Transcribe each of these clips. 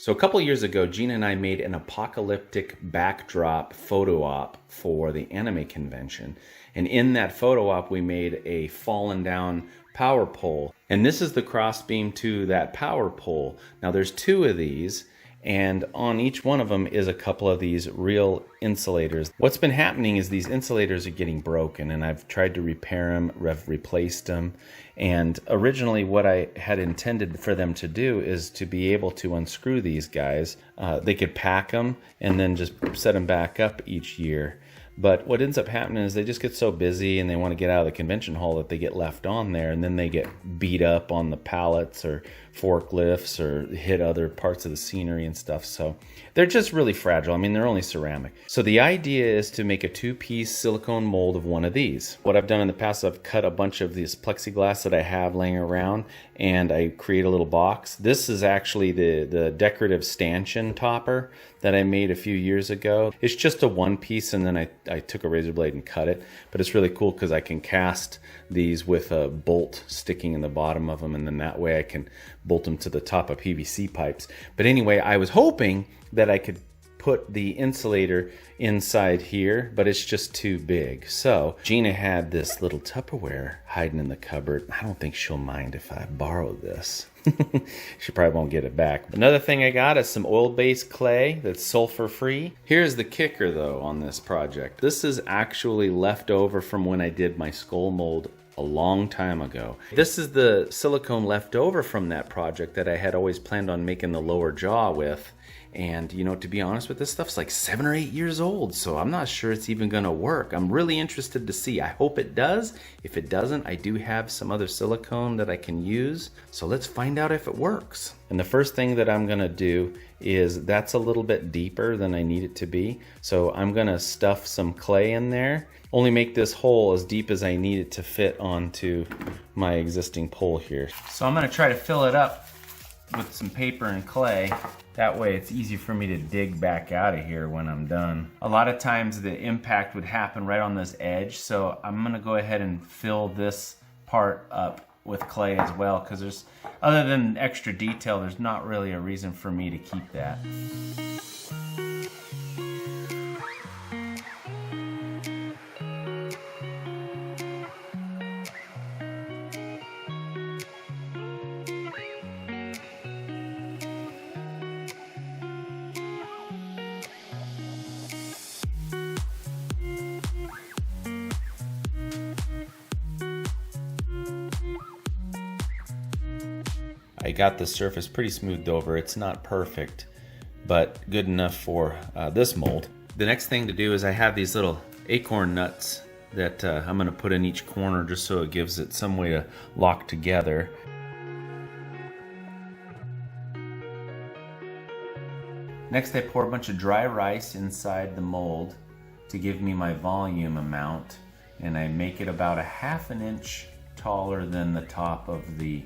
So a couple years ago, Gina and I made an apocalyptic backdrop photo op for the anime convention. And in that photo op, we made a fallen down power pole. And this is the crossbeam to that power pole. Now there's two of these, and on each one of them is a couple of these real insulators. What's been happening is these insulators are getting broken, and I've tried to repair them, replaced them. And originally what I had intended for them to do is to be able to unscrew these guys. They could pack them and then just set them back up each year. But what ends up happening is they just get so busy and they want to get out of the convention hall that they get left on there, and then they get beat up on the pallets or forklifts or hit other parts of the scenery and stuff. So they're just really fragile. I mean, they're only ceramic. So the idea is to make a two-piece silicone mold of one of these. What I've done in the past, I've cut a bunch of this plexiglass that I have laying around, and I create a little box. This is actually the decorative stanchion topper that I made a few years ago. It's just a one piece, and then I took a razor blade and cut it. But it's really cool because I can cast these with a bolt sticking in the bottom of them, and then that way I can bolt them to the top of PVC pipes. But anyway, I was hoping that I could put the insulator inside here, but it's just too big. So Gina had this little Tupperware hiding in the cupboard. I don't think she'll mind if I borrow this. She probably won't get it back. Another thing I got is some oil-based clay that's sulfur-free. Here's the kicker though on this project. This is actually left over from when I did my skull mold a long time ago. This is the silicone left over from that project that I had always planned on making the lower jaw with. And you know, to be honest with this stuff's like 7 or 8 years old, so I'm not sure it's even gonna work. I'm really interested to see. I hope it does. If it doesn't, I do have some other silicone that I can use. So let's find out if it works. And the first thing that I'm gonna do is, that's a little bit deeper than I need it to be. So I'm gonna stuff some clay in there. Only make this hole as deep as I need it to fit onto my existing pole here. So I'm gonna try to fill it up with some paper and clay. That way it's easy for me to dig back out of here when I'm done. A lot of times the impact would happen right on this edge, so I'm gonna go ahead and fill this part up with clay as well, because there's, other than extra detail, there's not really a reason for me to keep that. I got the surface pretty smoothed over. It's not perfect, but good enough for this mold. The next thing to do is I have these little acorn nuts that I'm gonna put in each corner just so it gives it some way to lock together. Next, I pour a bunch of dry rice inside the mold to give me my volume amount, and I make it about a ½ an inch taller than the top of the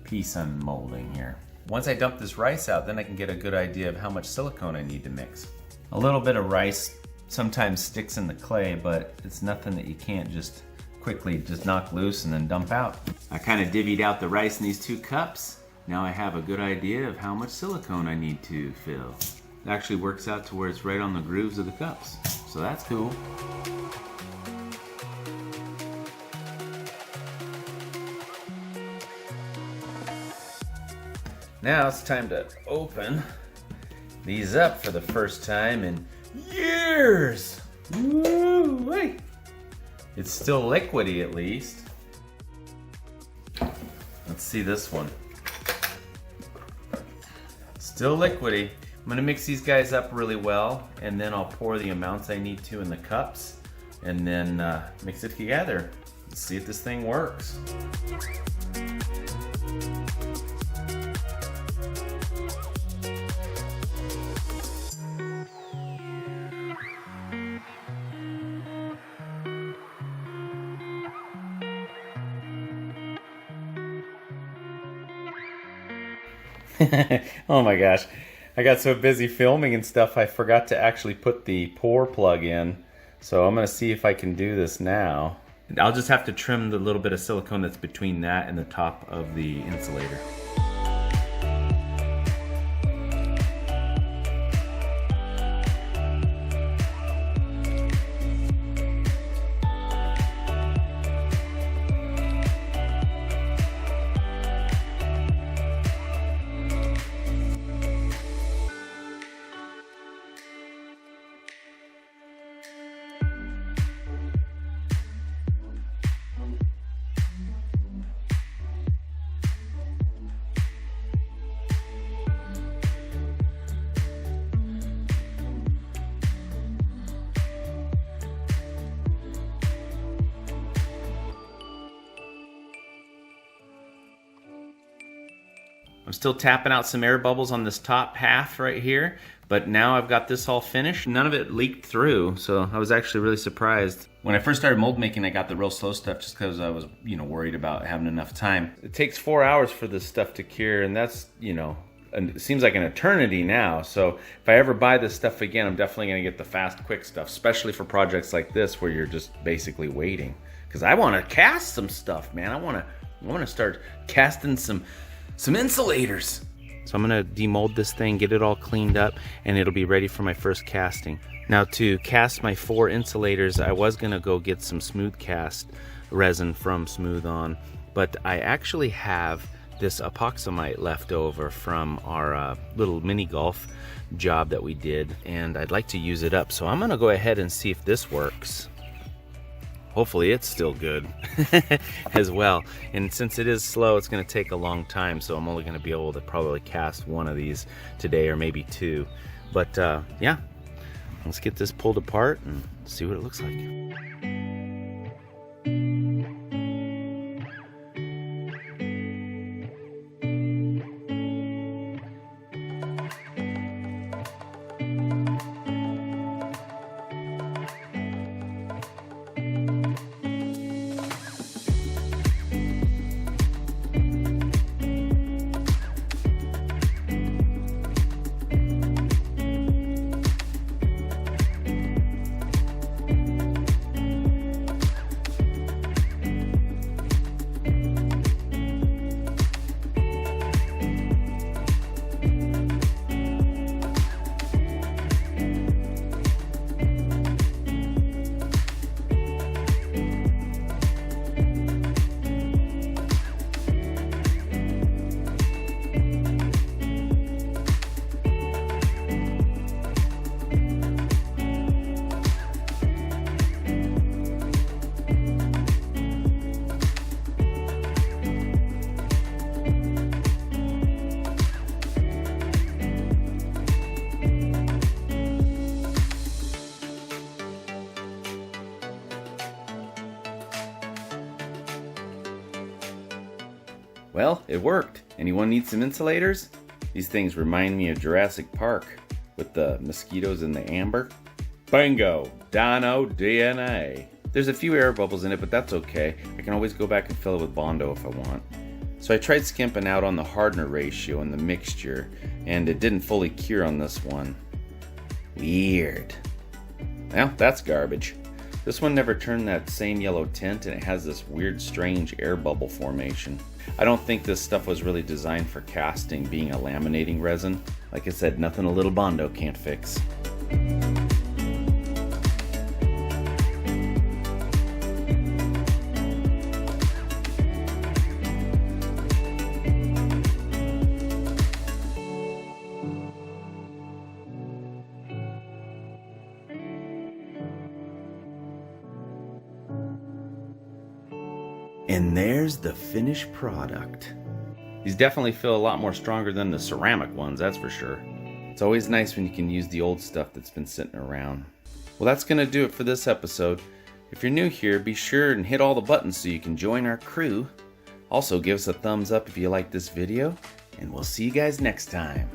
piece I'm molding here. Once I dump this rice out, then I can get a good idea of how much silicone I need to mix. A little bit of rice sometimes sticks in the clay, but it's nothing that you can't just quickly just knock loose and then dump out. I kind of divvied out the rice in these 2 cups. Now I have a good idea of how much silicone I need to fill. It actually works out to where it's right on the grooves of the cups, so that's cool. Now it's time to open these up for the first time in years. Woo-wee. It's still liquidy at least. Let's see this one. Still liquidy. I'm gonna mix these guys up really well, and then I'll pour the amounts I need to in the cups, and then mix it together. Let's see if this thing works. Oh my gosh, I got so busy filming and stuff I forgot to actually put the pour plug in. So I'm gonna see if I can do this now. I'll just have to trim the little bit of silicone that's between that and the top of the insulator. I'm still tapping out some air bubbles on this top half right here, but now I've got this all finished. None of it leaked through, so I was actually really surprised. When I first started mold making, I got the real slow stuff just because I was, worried about having enough time. It takes 4 hours for this stuff to cure, and that's, it seems like an eternity now. So if I ever buy this stuff again, I'm definitely gonna get the fast, quick stuff, especially for projects like this where you're just basically waiting. Because I want to cast some stuff, man. I want to start casting some insulators. So I'm gonna demold this thing, get it all cleaned up, and it'll be ready for my first casting. Now to cast my 4 insulators, I was gonna go get some smooth cast resin from Smooth On, but I actually have this EpoxAmite left over from our little mini golf job that we did, and I'd like to use it up. So I'm gonna go ahead and see if this works. Hopefully it's still good as well. And since it is slow, it's gonna take a long time, so I'm only gonna be able to probably cast 1 of these today or maybe 2. But yeah, let's get this pulled apart and see what it looks like. Well, it worked. Anyone need some insulators? These things remind me of Jurassic Park with the mosquitoes and the amber. Bingo! Dino DNA. There's a few air bubbles in it, but that's okay. I can always go back and fill it with Bondo if I want. So I tried skimping out on the hardener ratio in the mixture, and it didn't fully cure on this one. Weird. Well, that's garbage. This one never turned that same yellow tint, and it has this weird, strange air bubble formation. I don't think this stuff was really designed for casting, being a laminating resin. Like I said, nothing a little Bondo can't fix. And there's the finished product. These definitely feel a lot more stronger than the ceramic ones, that's for sure. It's always nice when you can use the old stuff that's been sitting around. Well, that's gonna do it for this episode. If you're new here, be sure and hit all the buttons so you can join our crew. Also, give us a thumbs up if you like this video, and we'll see you guys next time.